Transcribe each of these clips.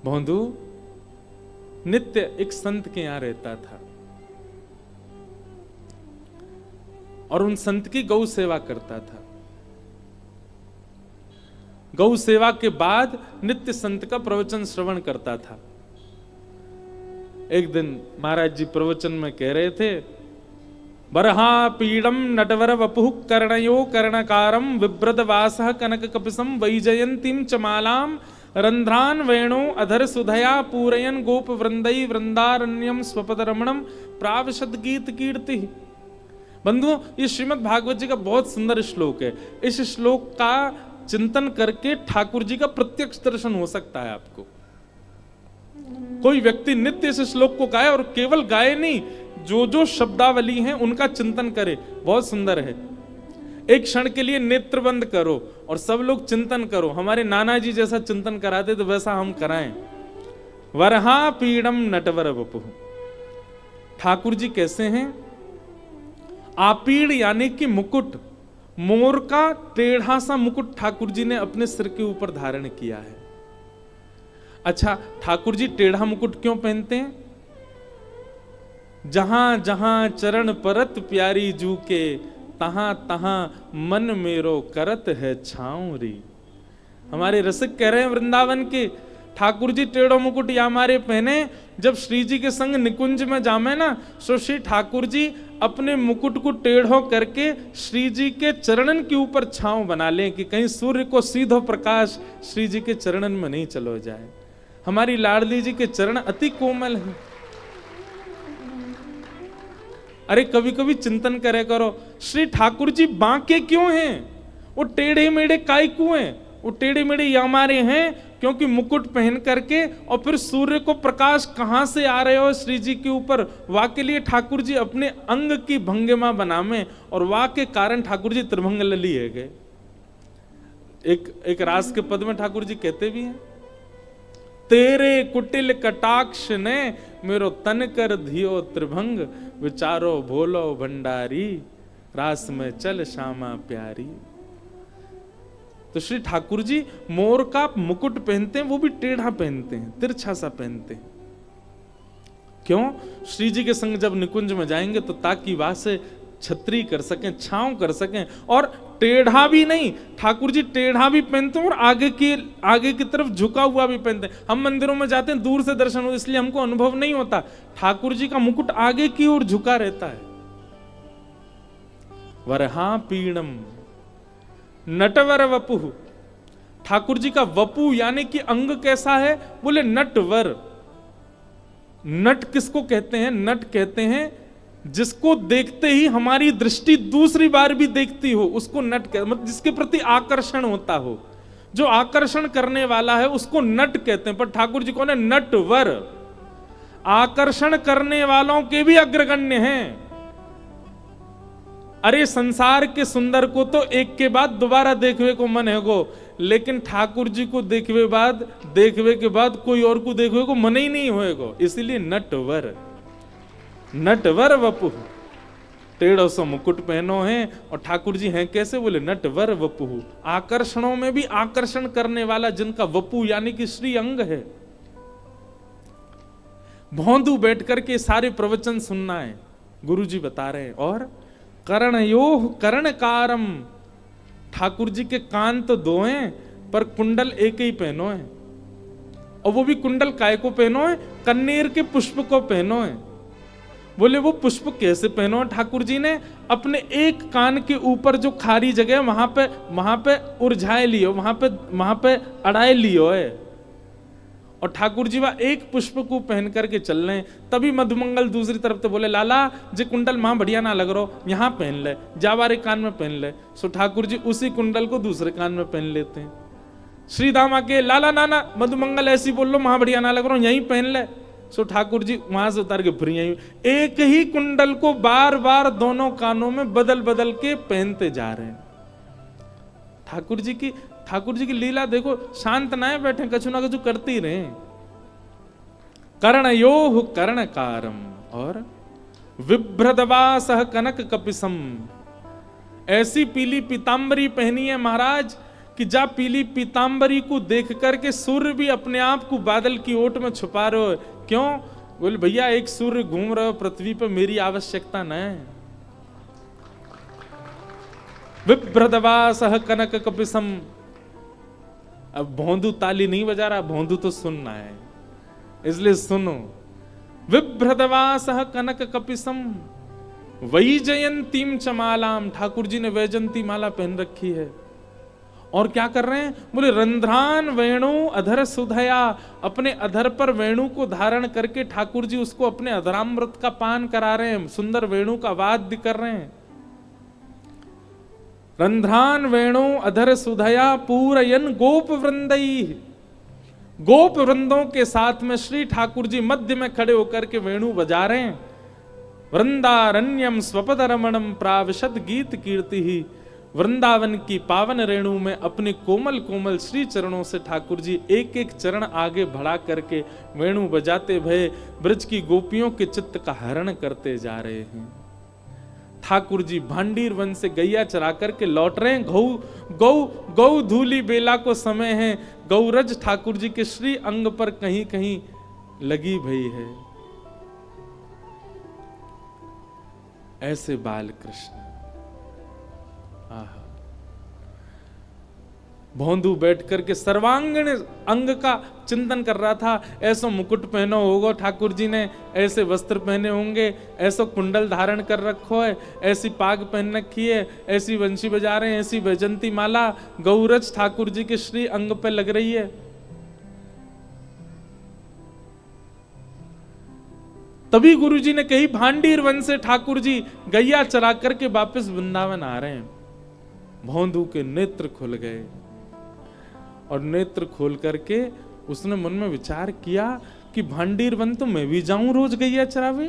भौंदू नित्य एक संत के यहां रहता था और उन संत की गौ सेवा करता था। गौ सेवा के बाद नित्य संत का प्रवचन श्रवण करता था। एक दिन महाराज जी प्रवचन में कह रहे थे, बरहा पीड़म नटवर वपुः कर्णयो कर्णकारम विभ्रद वासः कनक कपिसम वैजयंतीम चमालाम रंध्रान वेणु अधर सुधया पूरयन गोप वृंदई वृंदारण्यम स्वपद रमणम प्रावशद गीत कीर्ति। बंधुओं, ये श्रीमद् भागवत जी का बहुत सुंदर श्लोक है। इस श्लोक का चिंतन करके ठाकुर जी का प्रत्यक्ष दर्शन हो सकता है आपको। कोई व्यक्ति नित्य इस श्लोक को गाए और केवल गाए नहीं, जो जो शब्दावली हैं उनका चिंतन करे, बहुत सुंदर है। एक क्षण के लिए नेत्र बंद करो और सब लोग चिंतन करो। हमारे नाना जी जैसा चिंतन कराते तो वैसा हम कराएं। वरहा पीड़म नटवर वपुः, ठाकुर जी कैसे हैं? आपीड़ यानी कि मुकुट, मोर का टेढ़ा सा मुकुट ठाकुर जी ने अपने सिर के ऊपर धारण किया है। अच्छा, ठाकुर जी टेढ़ा मुकुट क्यों पहनते हैं? जहां जहां चरण परत प्यारी जू के, तहां तहां मन मेरो करत है छाऊरी। हमारे रसिक कह रहे हैं वृंदावन के, ठाकुर जी टेढ़ो मुकुट या हमारे पहने। जब श्री जी के संग निकुंज में जामे ना, तो श्री ठाकुर जी अपने मुकुट को टेढ़ो करके श्री जी के चरणन के ऊपर छांव बना लें कि कहीं सूर्य को सीधो प्रकाश श्री जी के चरणन में नहीं चलो जाए। हमारी लाडली जी के चरण अति कोमल हैं। अरे कभी कभी चिंतन करे करो, श्री ठाकुर जी बांके क्यों हैं? वो टेढ़े मेढ़े काय क्यों हैं? वो टेढ़े मेढ़े या हमारे हैं क्योंकि मुकुट पहन करके और फिर सूर्य को प्रकाश कहां से आ रहे हो श्री जी के ऊपर, वाह के लिए ठाकुर जी अपने अंग की भंगिमा बनावे और वाह के कारण ठाकुर जी त्रिभंग लली है गए। एक रास के पद में ठाकुर जी कहते भी हैं, तेरे कुटिल कटाक्ष ने मेरो तन कर धियो त्रिभंग, विचारो भोलो भंडारी रास में चल श्यामा प्यारी। तो श्री ठाकुर जी मोर का मुकुट पहनते हैं, वो भी टेढ़ा पहनते हैं, तिरछा सा पहनते हैं। क्यों? श्री जी के संग जब निकुंज में जाएंगे तो ताकि वहां से छतरी कर सकें, छांव कर सकें। और टेढ़ा भी नहीं, ठाकुर जी टेढ़ा भी पहनते हैं और आगे की तरफ झुका हुआ भी पहनते हैं। हम मंदिरों में जाते हैं, दूर से दर्शन हो, इसलिए हमको अनुभव नहीं होता। ठाकुर जी का मुकुट आगे की ओर झुका रहता है। वरहा पीड़म नटवर वपुः, ठाकुर जी का वपु यानी कि अंग कैसा है? बोले नटवर। नट किसको कहते हैं? नट कहते हैं जिसको देखते ही हमारी दृष्टि दूसरी बार भी देखती हो, उसको नट कहते, मतलब जिसके प्रति आकर्षण होता हो, जो आकर्षण करने वाला है उसको नट कहते हैं। पर ठाकुर जी कौन है? नटवर। आकर्षण करने वालों के भी अग्रगण्य हैं। अरे संसार के सुंदर को तो एक के बाद दोबारा देखवे को मन है गो, लेकिन ठाकुर जी को देखवे के बाद कोई और को देखवे को मन ही नहीं होएगो। इसीलिए नटवर, नटवर वपुः, टेढ़ो सो मुकुट पहनो है। और ठाकुर जी हैं कैसे? बोले नटवर वपुः, आकर्षणों में भी आकर्षण करने वाला, जिनका वपु यानी कि श्री अंग है। भौंदू बैठ करके सारे प्रवचन सुनना है, गुरु जी बता रहे हैं। और कर्णयोः कर्णकारम, ठाकुर जी के कान तो दो हैं पर कुंडल एक ही पहनो है। और वो भी कुंडल काय को पहनो है? कन्नेर के पुष्प को पहनो है। बोले वो पुष्प कैसे पहनो है ठाकुर जी ने? अपने एक कान के ऊपर जो खारी जगह वहां पे उलझाए लियो, वहां पे अड़ाए लियो है। और ठाकुर जी वह एक पुष्प को पहन करके चल रहे हैं। तभी मधुमंगल दूसरी तरफ से बोले, लाला जी कुंडल मां बढ़िया ना लग रहा, यहां पहन ले, जावारे कान में पहन ले। सो ठाकुर जी उसी कुंडल को दूसरे कान में पहन लेते हैं। श्रीधाम आके, लाला नाना मधुमंगल ऐसी बोल लो, मां बढ़िया ना लग रहा, यहीं पहन ले। सो ठाकुर जी वहां से उतार के फिर यहीं एक ही कुंडल को बार बार दोनों कानों में बदल बदल के पहनते जा रहे हैं। ठाकुर जी की लीला देखो, शांत ना बैठे, कछु ना कछु करते ही रहे। कर्णयोः कर्णकारम और विभ्रदवासः कनक कपिसम, ऐसी पीली पीतांबरी पहनी है महाराज कि जा पीली पीतांबरी को देख करके सूर्य भी अपने आप को बादल की ओट में छुपा रहे हो। क्यों? बोले भैया एक सूर्य घूम रहे हो पृथ्वी पर, मेरी आवश्यकता न है। विभ्रदवासः कनक कपिसम। अब भोंदू ताली नहीं बजा रहा, भोंदू तो सुनना है, इसलिए सुनो। विभ्रदवासः कनक कपिसम वैजयंतीम चमालाम। ठाकुर जी ने वैजयंती माला पहन रखी है और क्या कर रहे हैं? बोले रंध्रान वेणु अधर सुधया। अपने अधर पर वेणु को धारण करके ठाकुर जी उसको अपने अधरामृत का पान करा रहे हैं, सुंदर वेणु का वाद्य कर रहे हैं। रंध्रान वेणु अधर सुधया पूरयन गोप वृंदई। गोप वृंदों के साथ में श्री ठाकुर जी मध्य में खड़े होकर के वेणु बजा रहे हैं। वृंदारण्यम स्वपद रमणम प्राविशद गीत कीर्ति ही। वृंदावन की पावन रेणु में अपने कोमल कोमल श्री चरणों से ठाकुर जी एक एक चरण आगे बढ़ा करके वेणु बजाते भये ब्रज की गोपियों के चित्त का हरण करते जा रहे हैं। ठाकुर जी भांडीर वन से गैया चरा करके लौट रहे हैं। गौ धूली बेला को समय है, गौरज ठाकुर जी के श्री अंग पर कहीं कहीं लगी भई है। ऐसे बाल कृष्ण। भोंदू बैठ करके सर्वांगीण अंग का चिंतन कर रहा था। ऐसा मुकुट पहनो होगा ठाकुर जी ने, ऐसे वस्त्र पहने होंगे, ऐसा कुंडल धारण कर रखो है, ऐसी पाग पहन रखी है, ऐसी वंशी बजा रहे हैं, ऐसी वैजंती माला गौरज ठाकुर जी के श्री अंग पे लग रही है। तभी गुरु जी ने कही भांडीर वन से ठाकुर जी गैया चरा करके वापस वृंदावन आ रहे हैं। भोंदू के नेत्र खुल गए और नेत्र खोल करके उसने मन में विचार किया कि भांडीर वन तो मैं भी जाऊं रोज गैया चरावे,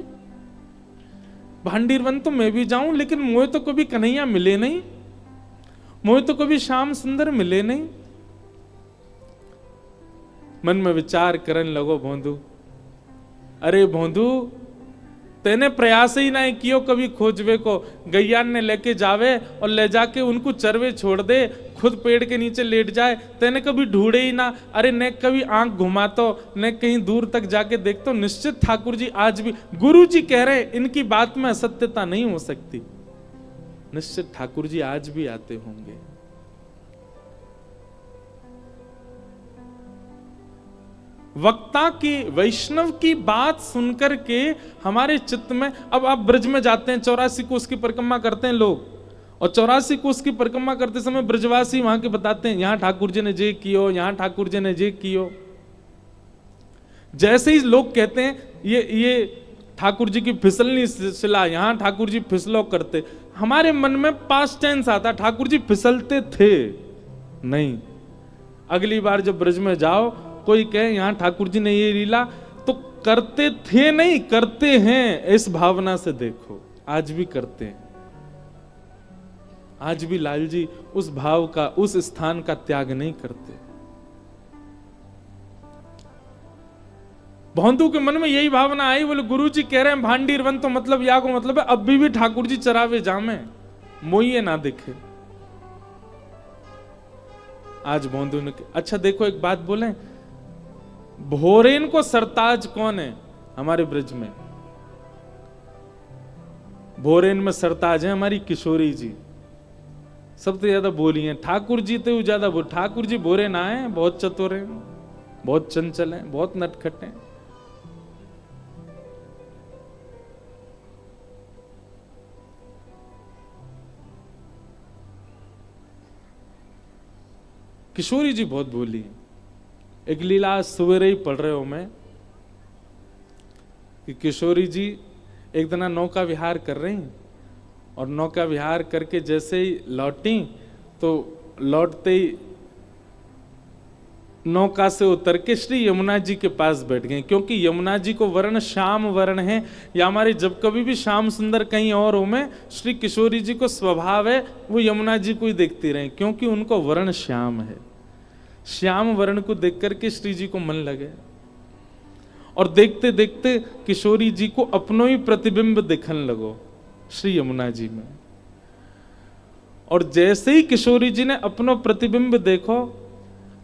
भांडीर वन तो मैं भी जाऊं, लेकिन मोए तो कभी कन्हैया मिले नहीं, मोए तो कभी श्याम सुंदर मिले नहीं। मन में विचार करने लगो भोंदू, अरे भोंदू तेने प्रयास ही नहीं कियो कभी खोजवे को। गैया ने लेके जावे और ले जाके उनको चरवे छोड़ दे, खुद पेड़ के नीचे लेट जाए, तेने कभी ढूंढे ही ना। अरे ने कभी आंख घुमातो, ने कहीं दूर तक जाके देखतो। निश्चित ठाकुर जी आज भी, गुरु जी कह रहे इनकी बात में असत्यता नहीं हो सकती, निश्चित ठाकुर जी आज भी आते होंगे। वक्ता की वैष्णव की बात सुनकर के हमारे चित्त में, अब आप ब्रज में जाते हैं, 84 कोस की परिक्रमा करते हैं लोग, और 84 कोस की परिक्रमा करते समय ब्रजवासी वहां के बताते हैं यहाँ ठाकुर जी ने जे कियो, यहाँ ठाकुर जी ने जे कियो। जैसे ही लोग कहते हैं ये ठाकुर जी की फिसलनी शिला, यहाँ ठाकुर जी फिसलो करते, हमारे मन में पास्ट टेंस आता, ठाकुर जी फिसलते थे नहीं। अगली बार जब ब्रज में जाओ, कोई कहे यहाँ ठाकुर जी ने ये लीला, तो करते थे नहीं, करते हैं, इस भावना से देखो, आज भी करते हैं। आज भी लाल जी उस भाव का, उस स्थान का त्याग नहीं करते। भोंदू के मन में यही भावना आई, बोले गुरु जी कह रहे हैं भांडीर वन, तो मतलब या को मतलब है अभी भी ठाकुर जी चरावे जामे, मोइए ना दिखे। आज भोंदू ने, अच्छा देखो एक बात बोले, भोरेन को सरताज कौन है हमारे ब्रज में? भोरेन में सरताज है हमारी किशोरी जी, सबसे ज्यादा बोली है। ठाकुर जी तो ज्यादा बोल, ठाकुर जी भोरे ना है, बहुत चतुर हैं, बहुत चंचल हैं, बहुत नटखट हैं। किशोरी जी बहुत बोली है। एक लीला सवेरे ही पढ़ रहे हो मैं कि किशोरी जी एक दिन नौका विहार कर रही, और नौका विहार करके जैसे ही लौटी तो लौटते ही नौका से उतर के श्री यमुना जी के पास बैठ गए, क्योंकि यमुना जी को वर्ण श्याम वर्ण है। या हमारे जब कभी भी श्याम सुंदर कहीं और हो में, श्री किशोरी जी को स्वभाव है वो यमुना जी को ही देखती रहे, क्योंकि उनको वर्ण श्याम है। श्याम वर्ण को देख करके श्री जी को मन लगे, और देखते देखते किशोरी जी को अपनो ही प्रतिबिंब दिखने लगो श्री यमुना जी में। और जैसे ही किशोरी जी ने अपनो प्रतिबिंब देखो,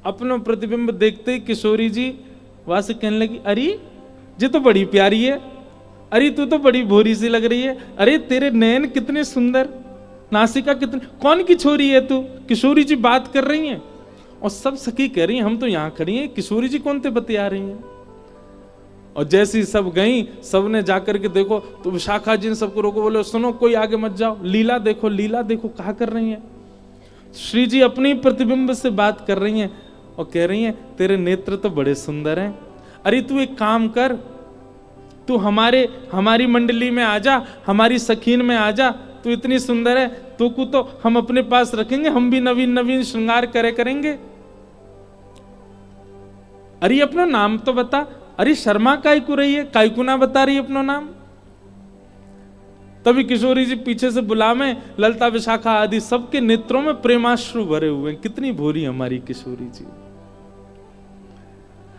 अपनो प्रतिबिंब देखते ही किशोरी जी वहां से कहने लगी, अरे ये तो बड़ी प्यारी है, अरे तू तो बड़ी भोरी सी लग रही है, अरे तेरे नयन कितने सुंदर, नासिका कितनी, कौन की छोरी है तू? किशोरी जी बात कर रही हैं और सब सखी कह रही हैं हम तो यहाँ खड़ी हैं, किशोरी जी कौन ते बतिया रही हैं। और जैसी सब गई, सबने जाकर के देखो तो विशाखा जी ने सबको रोको, बोले सुनो कोई आगे मत जाओ, लीला देखो, लीला देखो क्या कर रही हैं। श्री जी अपनी प्रतिबिंब से बात कर रही हैं और कह रही हैं तेरे नेत्र तो बड़े सुंदर हैं, अरे तू एक काम कर, तू हमारी मंडली में आ जा, हमारी सखीन में आ जा, तू इतनी सुंदर है, तू को तो हम अपने पास रखेंगे, हम भी नवीन नवीन श्रृंगार करेंगे। अरे अपना नाम तो बता, अरे शर्मा काय को रही है, काय को ना बता रही अपना नाम। तभी किशोरी जी पीछे से बुला में ललता विशाखा आदि सबके नेत्रों में प्रेमाश्रु भरे हुए हैं, कितनी भोरी हमारी किशोरी जी।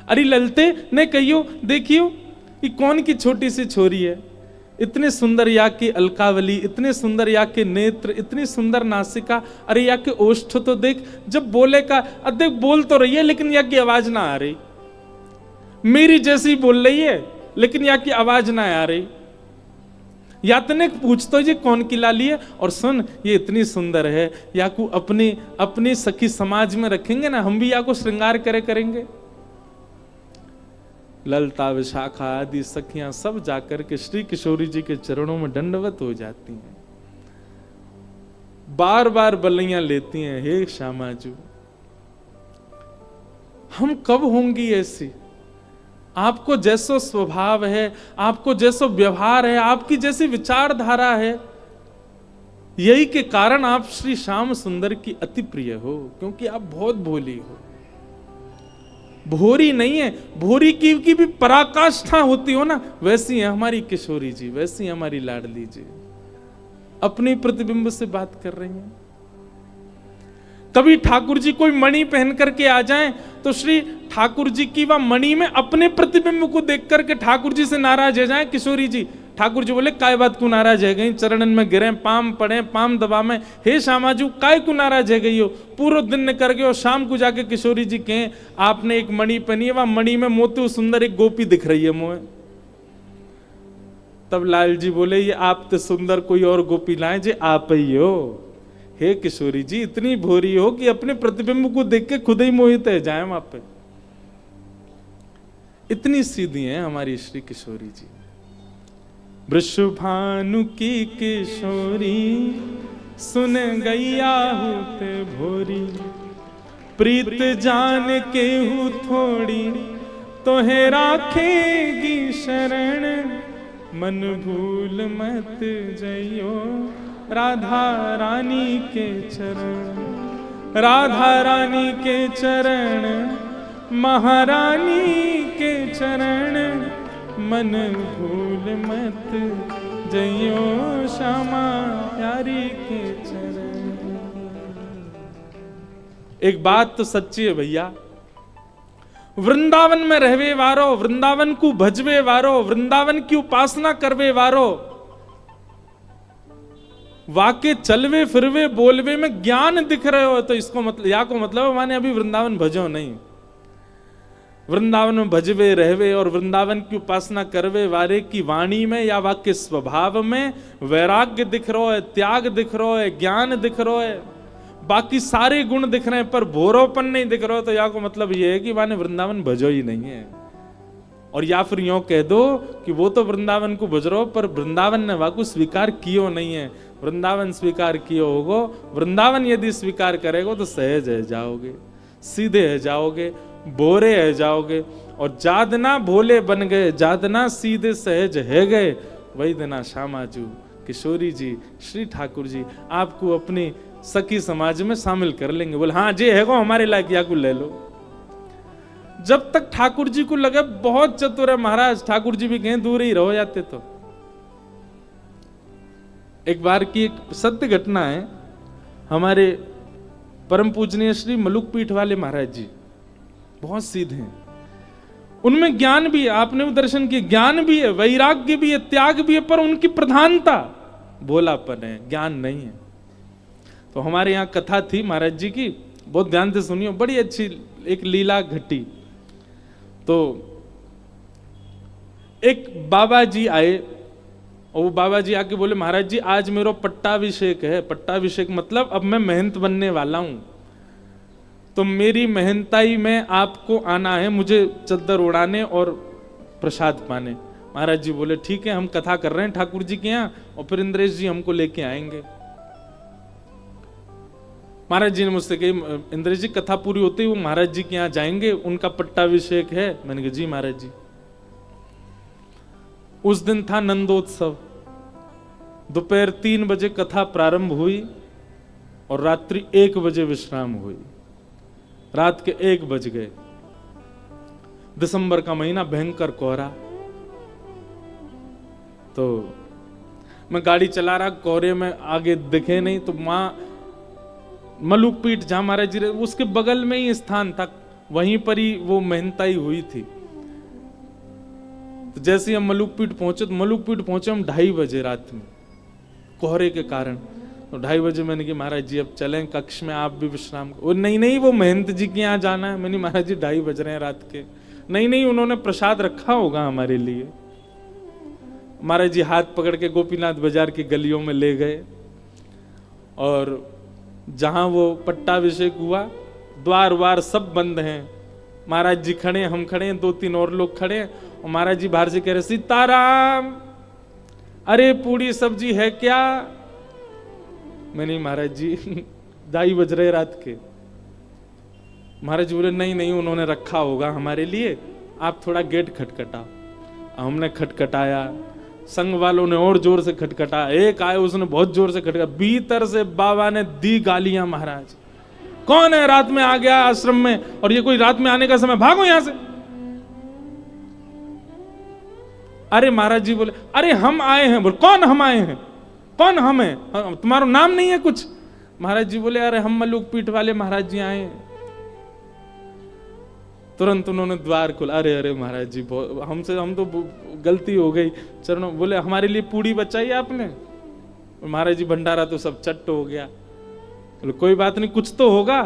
अरे ललते ने कहियो देखियो ये कौन की छोटी सी छोरी है, इतने सुंदर या की अलकावली, इतने सुंदर या के नेत्र, इतनी सुंदर नासिका, अरे या के ओष्ठ तो देख, जब बोले का देख बोल तो रही है लेकिन या की आवाज ना आ रही, मेरी जैसी बोल रही है लेकिन या की आवाज ना आ रही। या तने पूछ तो ये कौन की लाली है, और सुन ये इतनी सुंदर है, या को अपनी सखी समाज में रखेंगे ना, हम भी या को श्रृंगार करेंगे। ललता विशाखा आदि सखियां सब जाकर के श्री किशोरी जी के चरणों में दंडवत हो जाती हैं, बार बार बलैया लेती हैं, हे श्यामाजू हम कब होंगी ऐसी, आपको जैसो स्वभाव है, आपको जैसो व्यवहार है, आपकी जैसी विचारधारा है, यही के कारण आप श्री श्याम सुंदर की अति प्रिय हो, क्योंकि आप बहुत भोली हो। भोरी नहीं है, भोरी की भी पराकाष्ठा होती हो ना, वैसी है हमारी किशोरी जी, वैसी हमारी लाडली जी, अपने प्रतिबिंब से बात कर रही हैं। कभी ठाकुर जी कोई मणि पहन करके आ जाएं तो श्री ठाकुर जी की वह मणि में अपने प्रतिबिंब को देख करके ठाकुर जी से नाराज हो जाएं किशोरी जी। ठाकुर जी बोले काय बात को नाराज है गई, चरणन में गिरे, पाम पड़े, पाम दबा में, हे श्यामाजू काय को नाराज है गई हो, पूरा दिन ने कर गए और शाम को जाके किशोरी जी कहें आपने एक मणि पहनी है, वह मणि में मोती सुंदर एक गोपी दिख रही है मोहे। तब लाल जी बोले ये आप तो सुंदर कोई और गोपी लाए जे आप ही हो। हे किशोरी जी इतनी भोरी हो कि अपने प्रतिबिंब को देख के खुद ही मोहित है जाए वहां पे, इतनी सीधी है हमारी श्री किशोरी जी। वृषभानु की किशोरी सुन गैया होते भोरी, प्रीत जान के हूँ थोड़ी तो है राखेगी शरण, मन भूल मत जइयो राधा रानी के चरण, राधा रानी के चरण, महारानी के चरण, मन भूल मत जइयो श्यामा प्यारी के चरण। एक बात तो सच्ची है भैया, वृंदावन में रहवे वारो, वृंदावन को भजवे वारो, वृंदावन की उपासना करवे वारो, वाके चलवे फिरवे बोलवे में ज्ञान दिख रहे हो तो इसको मतलब या को मतलब माने अभी वृंदावन भजो नहीं। वृंदावन में भजवे रहवे और वृंदावन की उपासना करवे वारे की वाणी में या वाक्य स्वभाव में वैराग्य दिख रहा है, त्याग दिख रहा है, ज्ञान दिख रहा है, बाकी सारे गुण दिख रहे हैं पर भोरोपन नहीं दिख रहा, तो या को मतलब ये है कि माने वृंदावन भजो ही नहीं है। और या फिर यूं कह दो कि वो तो वृंदावन को भज रहो पर वृंदावन ने वाकु स्वीकार कियो नहीं है। वृंदावन स्वीकार कियो होगो, वृंदावन यदि स्वीकार करेगो तो सहज है जाओगे, सीधे है जाओगे, बोरे है जाओगे। और जादना भोले बन गए, जादना सीधे सहज है गए, वही दिना श्यामाजू किशोरी जी श्री ठाकुर जी आपको अपनी सखी समाज में शामिल कर लेंगे। बोले हाँ जे है हमारे लायक या को ले लो। जब तक ठाकुर जी को लगे बहुत चतुर है महाराज, ठाकुर जी भी कहें दूर ही रहो जाते। तो एक बार की एक सत्य घटना है, हमारे परम पूजनीय श्री मलुक पीठ वाले महाराज जी बहुत सीधे हैं, उनमें ज्ञान भी है, आपने वो दर्शन किए, ज्ञान भी है, वैराग्य भी है, त्याग भी है, पर उनकी प्रधानता भोलापन है, ज्ञान नहीं है। तो हमारे यहाँ कथा थी महाराज जी की, बहुत ध्यान से सुनियो, बड़ी अच्छी एक लीला घटी। तो एक बाबा जी आए और वो बाबा जी आके बोले महाराज जी आज मेरा पट्टाभिषेक है। पट्टाभिषेक मतलब अब मैं महंत बनने वाला हूं, तो मेरी महंताई में आपको आना है, मुझे चद्दर उड़ाने और प्रसाद पाने। महाराज जी बोले ठीक है, हम कथा कर रहे हैं ठाकुर जी के यहाँ और फिर इंद्रेश जी हमको लेके आएंगे। महाराज जी ने मुझसे कही इंद्रेश जी कथा पूरी होती वो महाराज जी के यहाँ जाएंगे, उनका पट्टाभिषेक है। मैंने कहा जी महाराज जी। उस दिन था नंदोत्सव, दोपहर 3 बजे कथा प्रारंभ हुई और रात्रि 1 बजे विश्राम हुई। रात के 1 बज गए। दिसंबर का महीना, भयंकर कोहरा। तो मैं गाड़ी चला रहा, कोहरे में आगे दिखे नहीं, तो मां मलुक पीठ जहां महाराज जी उसके बगल में ही स्थान था, वहीं पर ही वो महंताई हुई थी। तो जैसे ही हम मलुक पीठ पहुंचे हम 2:30 बजे रात में, कोहरे के कारण। तो 2:30 बजे मैंने कहा महाराज जी अब चलें कक्ष में, आप भी विश्राम। वो नहीं वो महंत जी के यहाँ जाना है। मैंने महाराज जी 2:30 बज रहे हैं रात के। नहीं उन्होंने प्रसाद रखा होगा हमारे लिए। महाराज जी हाथ पकड़ के गोपीनाथ बाजार की गलियों में ले गए और जहां वो पट्टाभिषेक हुआ, द्वार वार सब बंद हैं। महाराज जी खड़े, हम खड़े, 2-3 और लोग खड़े और महाराज जी बाहर से कह रहे सीताराम, अरे पूरी सब्जी है क्या? मैंने महाराज जी 2:30 बज रहे रात के। महाराज जी बोले नहीं उन्होंने रखा होगा हमारे लिए, आप थोड़ा गेट खटखटाओ। हमने खटखटाया, संघ वालों ने और जोर से खटखटाया। एक आए उसने बहुत जोर से खटखटाया, भीतर से बाबा ने दी गालियां। महाराज कौन है रात में आ गया आश्रम में, और ये कोई रात में आने का समय, भागो यहां से। अरे महाराज जी बोले अरे हम आए हैं। बोले कौन हम आए हैं? कौन हम है? तुम्हारा नाम नहीं है कुछ? महाराज जी बोले अरे हम मलुक पीठ वाले महाराज जी आए हैं। तुरंत उन्होंने द्वार खोला। अरे महाराज जी हम तो गलती हो गई चरणों। बोले हमारे लिए पूड़ी बचाई आपने? महाराज जी भंडारा तो सब चट्ट हो गया। बोले कोई बात नहीं, कुछ तो होगा।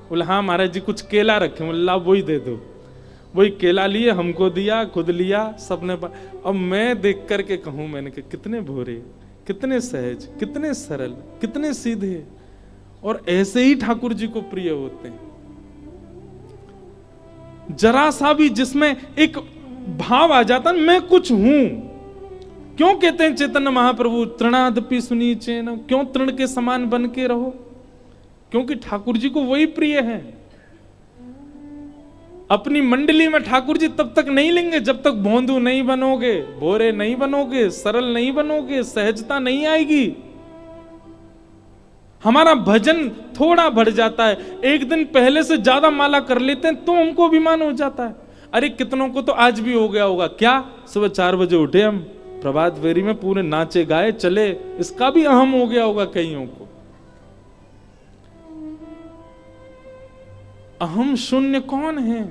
बोले हाँ महाराज जी कुछ केला रखे। बोले ला वही दे दो। वही केला लिए, हमको दिया, खुद लिया, सबने। अब मैं देख करके कहूं, मैंने कहा कितने भोरे, कितने सहज, कितने सरल, कितने सीधे, और ऐसे ही ठाकुर जी को प्रिय होते हैं। जरा सा भी जिसमें एक भाव आ जाता मैं कुछ हूं। क्यों कहते हैं चैतन्य महाप्रभु तृणादपि सुनीचे न, क्यों तृण के समान बन के रहो? क्योंकि ठाकुर जी को वही प्रिय है। अपनी मंडली में ठाकुर जी तब तक नहीं लेंगे जब तक भोंदू नहीं बनोगे, भोरे नहीं बनोगे, सरल नहीं बनोगे, सहजता नहीं आएगी। हमारा भजन थोड़ा बढ़ जाता है, एक दिन पहले से ज्यादा माला कर लेते हैं तो हमको अभिमान हो जाता है। अरे कितनों को तो आज भी हो गया होगा, क्या सुबह 4 बजे उठे हम, प्रभात फेरी में पूरे नाचे गाए चले, इसका भी अहम हो गया होगा कईयों को। अहम शून्य कौन है?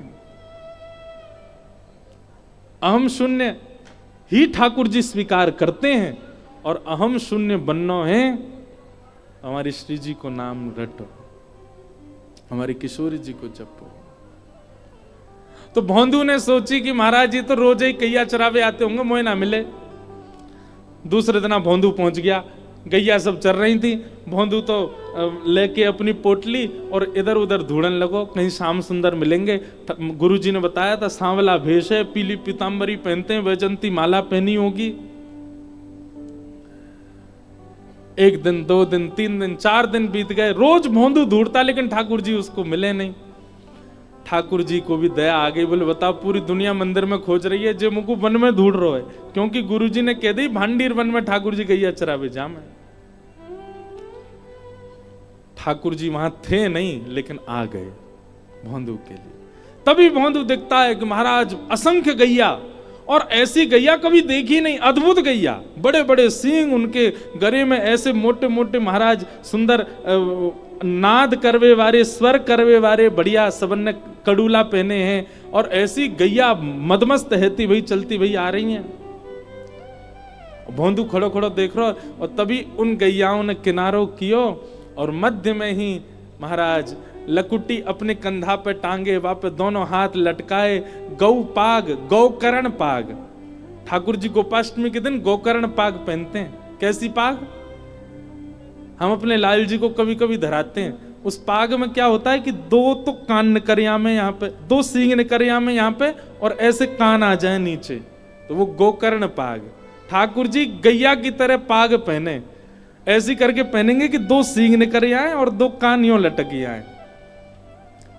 अहम शून्य ही ठाकुर जी स्वीकार करते हैं, और अहम शून्य बनना है हमारी श्री जी को नाम रटो, हमारी किशोरी जी को जपो। तो भोंदू ने सोची कि महाराज जी तो रोज ही गैया चरावे आते होंगे, मोए ना मिले। दूसरे दिन भोंदू पहुंच गया, गैया सब चल रही थी। भोंदू तो लेके अपनी पोटली और इधर उधर ढूंढने लगो, कहीं श्याम सुंदर मिलेंगे। गुरुजी ने बताया था सांवला भेष है, पीली पीतांबरी पहनते हैं, वैजंती माला पहनी होगी। 1 दिन 2 दिन 3 दिन 4 दिन बीत गए, रोज भोंदू ढूंढता लेकिन ठाकुर जी उसको मिले नहीं। ठाकुर जी को भी दया आ गई, बोले बताओ पूरी दुनिया मंदिर में खोज रही है, जे मुझको वन में ढूंढ रहा है, क्योंकि गुरुजी ने कह दी भांडीर वन में ठाकुर जी गैया चरावे जाम है। ठाकुर जी वहां थे नहीं लेकिन आ गए भोंदू के लिए। तभी भोंदू देखता है कि महाराज असंख्य गैया, और ऐसी गैया कभी देखी नहीं, अद्भुत गैया, बड़े बड़े सींग, उनके गले में ऐसे मोटे मोटे महाराज सुंदर नाद करवे वाले, स्वर करवे वाले, बढ़िया सबन ने कड़ूला पहने हैं, और ऐसी गैया मदमस्त रहती वही चलती वही आ रही हैं। भोंदू खड़ो खड़ो देख रहा, और तभी उन गैयाओं ने किनारो कियो और मध्य में ही महाराज लकुटी अपने कंधा पे टांगे, वहां पे दोनों हाथ लटकाए, गौ पाग, गौकर्ण पाग। ठाकुर जी गोपाष्टमी के दिन गोकर्ण पाग पहनते हैं। कैसी पाग? हम अपने लाल जी को कभी कभी धराते हैं। उस पाग में क्या होता है कि दो तो कान निकरिया में यहाँ पे, दो सींग निकरिया में यहाँ पे, और ऐसे कान आ जाए नीचे, तो वो गोकर्ण पाग। ठाकुर जी गैया की तरह पाग पहने, ऐसी करके पहनेंगे कि दो सींग निकल आए और दो कान यूं लटक आए।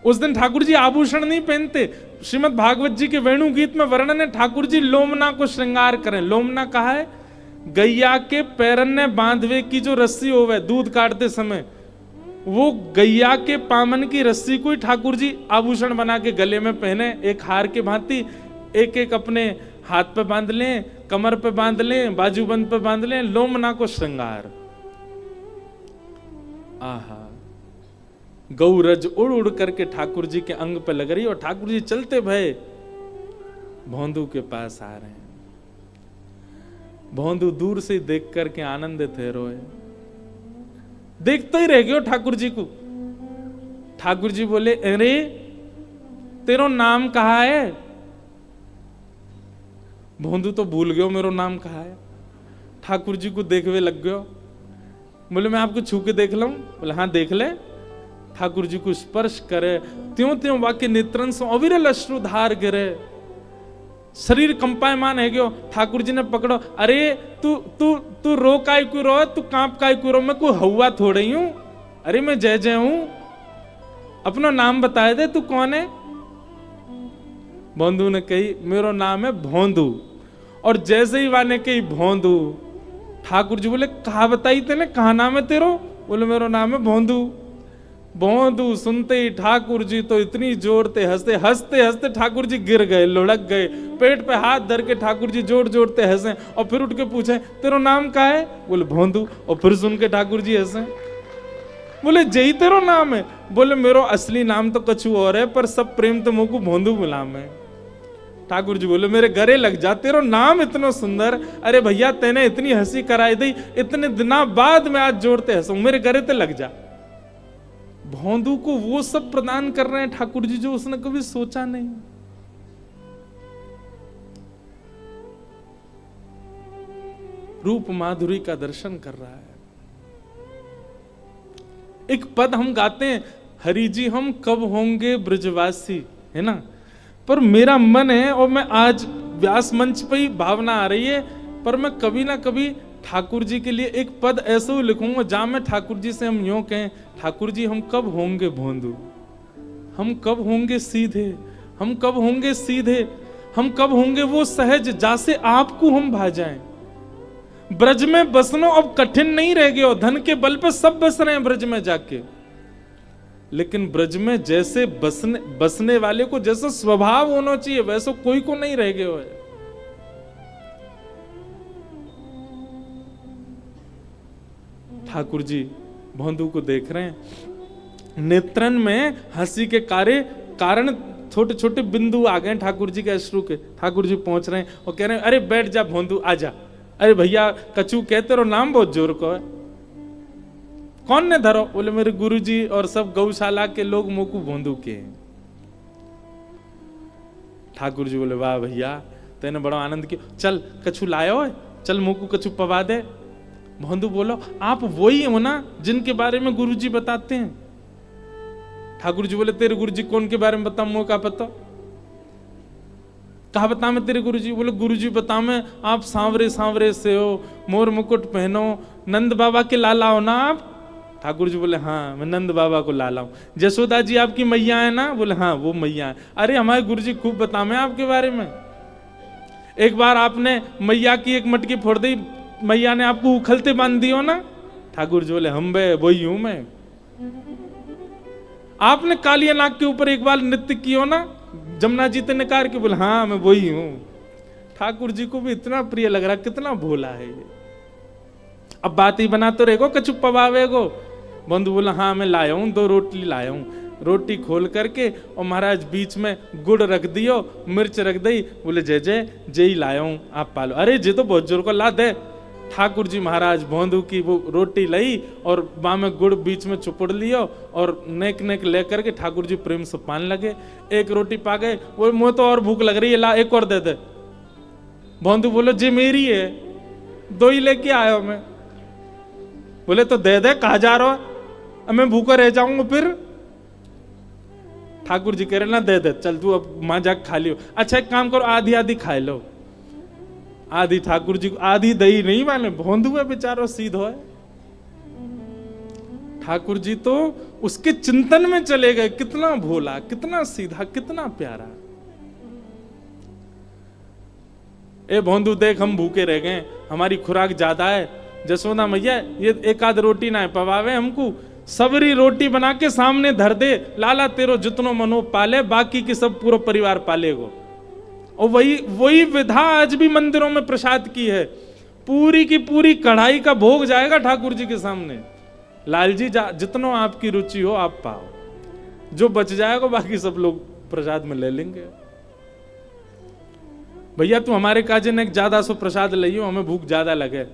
उस दिन ठाकुर जी आभूषण नहीं पहनते। श्रीमद् भागवत जी के वेणु गीत में वर्णन है, ठाकुर जी लोमना को श्रृंगार करें। लोमना कहा है, गैया के पैरन ने बांधवे की जो रस्सी होवे दूध काटते समय, वो गैया के पामन की रस्सी को ही ठाकुर जी आभूषण बना के गले में पहने, एक हार के भांति। एक एक अपने हाथ पे बांध लें, कमर पे बांध लें, बाजूबंद पे बांध लें, लोमना को श्रृंगार। आहा, गौरज उड़ उड़ करके ठाकुर जी के अंग पे लग रही, और ठाकुर जी चलते भय भोंदू के पास आ रहे हैं। भोंदू दूर से देख करके आनंदित है, रोए, देखते ही रह गयो ठाकुर जी को। ठाकुर जी बोले, अरे तेरो नाम कहा है? भोंदू तो भूल गयो मेरो नाम कहा है। ठाकुर जी को देखवे लग गयो। बोले, मैं आपको छू के देख लूं? बोले, हाँ देख ले। ठाकुर जी को स्पर्श करे, त्यों त्यों वाक्य नेत्रन से अविरल अश्रुधार गिरे, शरीर कंपायमान है गयो। ठाकुर जी ने पकड़ो, अरे तू तू तू रो काय क्यों रो, तू कांप काय क्यों रो, मैं कोई हवा थोड़ी हूं, अरे मैं जय जय हूं, अपना नाम बताए दे, तू कौन है? भोंदू ने कही, मेरो नाम है भोंदू। और जैसे ही वाने कही भोंदू, ठाकुर जी बोले, कहा बताई तेने, कहा नाम है तेरो? बोले, मेरो नाम है भोंदू। भोंदू सुनते ही ठाकुर जी तो इतनी जोर से हंसते हंसते हंसते ठाकुर जी गिर गए, लुढ़क गए, पेट पे हाथ धर के ठाकुर जी जोर जोर से हंसे, और फिर उठ के पूछे, तेरो नाम क्या है? बोले, भोंदू। और फिर सुन के ठाकुर जी हंसे। बोले, जय तेरो नाम है? बोले, मेरो असली नाम तो कछु और है, पर सब प्रेम तो मोको भोंदू बुलाम है। ठाकुर जी बोले, मेरे गरे लग जा, तेरो नाम इतना सुंदर, अरे भैया तेने इतनी हंसी कराई दी, इतने दिना बाद में आज जोड़ते हंसू, मेरे गरे ते लग जा। भोंदू को वो सब प्रदान कर रहे हैं ठाकुर जी जो उसने कभी सोचा नहीं। रूप माधुरी का दर्शन कर रहा है। एक पद हम गाते हैं, हरि जी हम कब होंगे ब्रजवासी, है ना, पर मेरा मन है, और मैं आज व्यास मंच पे ही भावना आ रही है, पर मैं कभी ना कभी ठाकुर जी के लिए एक पद ऐसे ही लिखूंगा जहां मैं ठाकुर जी से हम यूं कहें, ठाकुर जी हम कब होंगे भोंदू, हम कब होंगे सीधे, हम कब होंगे सीधे, हम कब होंगे वो सहज जैसे आपको हम भा जाएं। ब्रज में बसनो अब कठिन नहीं रह गयो, धन के बल पे सब बस रहे हैं ब्रज में जाके, लेकिन ब्रज में जैसे बसने वाले को जैसा स्वभाव होना चाहिए वैसा कोई को नहीं रह गयो है। ठाकुर जी भोंदू को देख रहे हैं, नेत्रन में हंसी के कारण छोटे छोटे बिंदु आ गए ठाकुर जी के अश्रु के। ठाकुर जी पहुंच रहे हैं और कह रहे हैं, अरे बैठ जा भोंदू, आजा। अरे भैया कछु कहते रहो, नाम बहुत जोर को है, कौन ने धरो? बोले, मेरे गुरुजी और सब गौशाला के लोग मोकू भोंदू के हैं। ठाकुर जी बोले, वाह भैया तेने बड़ा आनंद किया, चल कछु लायो है, चल मोकू कछु पवा दे। भोंदू बोलो, आप वही हो ना जिनके बारे में गुरुजी बताते हैं? ठाकुर जी बोले, तेरे गुरुजी कौन के बारे में बताऊं, मोह का पता? कहा बता मैं तेरे गुरुजी? बोले, गुरुजी बता मैं, आप सांवरे सांवरे से हो, मोर मुकुट पहनो, नंद बाबा के लाला हो ना आप? ठाकुर जी बोले, हाँ मैं नंद बाबा को लाला हूं। जसोदा जी आपकी मैया है ना? बोले, हाँ वो मैया है। अरे हमारे गुरुजी खूब बतावे आपके बारे में। एक बार आपने मैया की एक मटकी फोड़ दी, मैया ने आपको उखलते बांध दियो ना? ठाकुर जी बोले, हम बे वही हूं मैं। आपने कालिया नाग के ऊपर एक बार नृत्य किया ना, जमुना जी ने कार के? बोले, हाँ मैं वही हूं। ठाकुर जी को भी इतना प्रिय लग रहा, कितना भोला है ये। अब बात ही बना तो रहेगो, कछु पवावेगो। बंधु बोला, हाँ मैं लाया हूं, 2 रोटी लाया हूं। रोटी खोल करके और महाराज बीच में गुड़ रख दियो, मिर्च रख दी। बोले, जय जय जय ही लाया हूं, आप पालो। अरे जे तो बहुत जोर को ला दे। ठाकुर जी महाराज भोंदू की वो रोटी लाई और वहां में गुड़ बीच में चुपड़ लियो और नेक नेक लेकर के ठाकुर जी प्रेम से पान लगे। एक रोटी पा गए, वो मुझे तो और भूख लग रही है, ला एक और दे दे। भोंदू बोलो जी मेरी है, 2 ही लेके आयो मैं। बोले तो दे दे, कहा जा रहा है, अब मैं भूखा रह जाऊंगा फिर। ठाकुर जी कह रहे ना दे दे, चल तू अब मां जाके खा लियो। अच्छा एक काम करो, आधी आधी खाए लो। आधी ठाकुर जी को, आधी दही नहीं माने, भोंदू है बेचारो सीधो है। ठाकुर जी तो उसके चिंतन में चले गए, कितना भोला, कितना सीधा, कितना प्यारा। ए भोंदू देख हम भूखे रह गए, हमारी खुराक ज्यादा है। जसोदा मैया ये एक आध रोटी ना पवावे हमको, सबरी रोटी बना के सामने धर दे, लाला तेरो जितनो मनो पाले, बाकी के सब पूरा परिवार पालेगो। और वही विधा आज भी मंदिरों में प्रसाद की है। पूरी की पूरी कढ़ाई का भोग जाएगा ठाकुर जी के सामने। लाल जी जितनो आपकी रुचि हो आप पाओ, जो बच जाएगा बाकी सब लोग प्रसाद में ले लेंगे। भैया तू हमारे काजे ने ज्यादा सो प्रसाद लियो, हमें भूख ज्यादा लगे।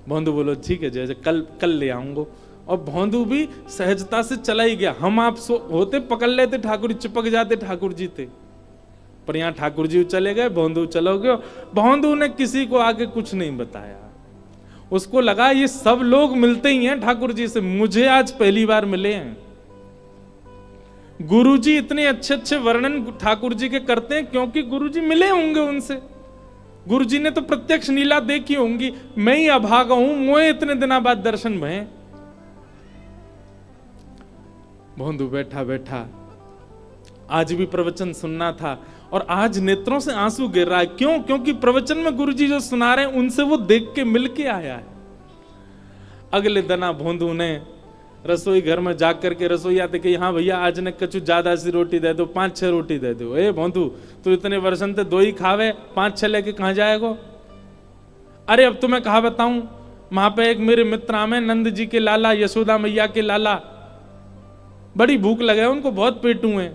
भोंदू बोलो ठीक है जैसे कल ले आऊंगो। और भोंदू भी सहजता से चला ही गया। हम आप होते पकड़ लेते, ठाकुर जी चिपक जाते, ठाकुर जी थे। पर यहाँ ठाकुर जी चले गए, भोंदू चलो गयो। भोंदू ने किसी को आगे कुछ नहीं बताया। उसको लगा ये सब लोग मिलते ही हैं ठाकुर जी से, मुझे आज पहली बार मिले हैं। गुरुजी इतने अच्छे अच्छे वर्णन ठाकुर जी के करते हैं क्योंकि गुरुजी मिले होंगे उनसे। गुरुजी ने तो प्रत्यक्ष लीला देखी होंगी। मैं ही अभागा हूं, मोए इतने दिनों बाद दर्शन भये। भोंदू बैठा बैठा आज भी प्रवचन सुनना था और आज नेत्रों से आंसू गिर रहा है। क्यों? क्योंकि प्रवचन में गुरुजी जो सुना रहे हैं उनसे वो देख के मिल के आया है। अगले दिन भोंदू ने रसोई घर में जाकर के रसोईया थे कि हाँ भैया आज ने कछु ज्यादा सी रोटी दे दो, 5-6 रोटी दे दो। ए भोंदू तू इतने वर्षन ते 2 ही खावे, 5-6 लेके कहां जाएगो? अरे अब तुम्हें कहा बताऊं, वहां पे एक मेरे मित्र आमे नंद जी के लाला, यशोदा मैया के लाला, बड़ी भूख लगे उनको, बहुत पेटू हैं।